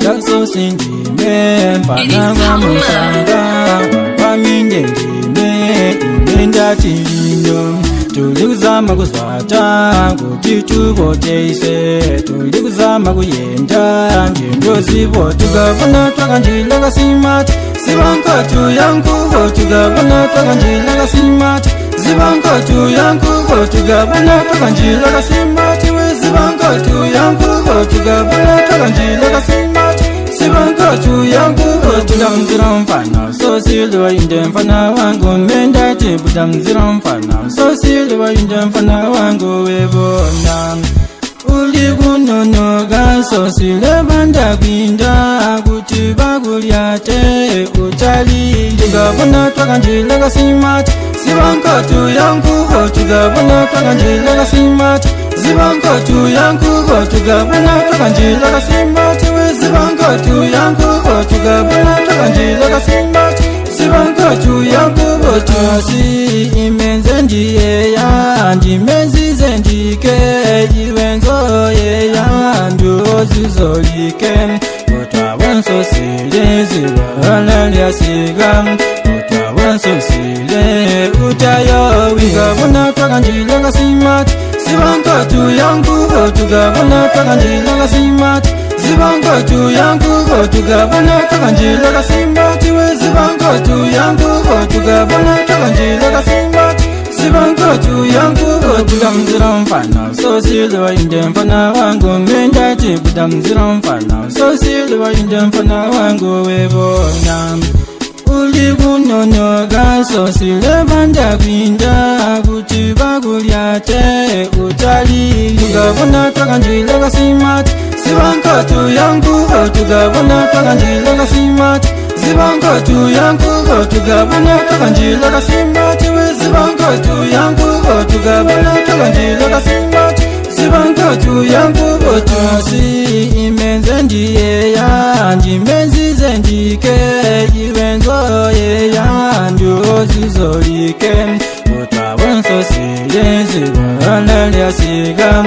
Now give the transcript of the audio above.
Jackso sindime mfana wa musanga waminde ndime imenda chilindo tulikuzama kuzwata kuti tuvoteise tulikuzama kuyenda njendo zivo tukavona twakanjila kasimati sivankatu yankuvo tukavona twakanjila kasimati zivankatu yankuvo tukavona twakanjila kasimati we zivankatu yankuvo tukavona twakanjila kasimati sivankatu yankuvo tukamzira mfana sosiliwa inde mfana wangu mendati budamzira mfana sosiliwa inde mfana wangu webona uli kunonoga sosile banda kwinda kuti bakulyate utali tukavona twakanjila kasimati sivankatu yankuvo tukavona twakanjila kasimati zivankatu yankuvo tukavona twakanjila kasimati we zivankatu yankuvo tukavona twakanjila kasimati zivankatu yankuvo tuasi imenze ndiyeya ndimenzize ndike iwenzo yeya nduzizolike utawonsosile zivalalyasigam utawonsosile utayo wikavona twakanjila kasimati zivankatu yankuvo tukavona twakanjila kasimati zivankatu yankuvo tukavona twakanjila kasimati we zivankatu yankuvo tukavona twakanjila kasimati zivankatu yankuvo tukamzira mfana sosiliwa inde mfana wangu mendati budamzira mfana sosiliwa inde mfana wangu webona uli kunonoga sosile banda kwinda kuti bakulyate utali tukavona twakanjila kasimati zivankatu yankuvo tukavona twakanjila kasimati zivankatu yankuvo tukavona twakanjila kasimati we zivankatu yankuvo tukavona twakanjila kasimati zivankatu yankuvo tuasi imenze ndiyeya ndimenzize ndike iwenzo yeya nduzizolike utawonsosile zivalalyasigam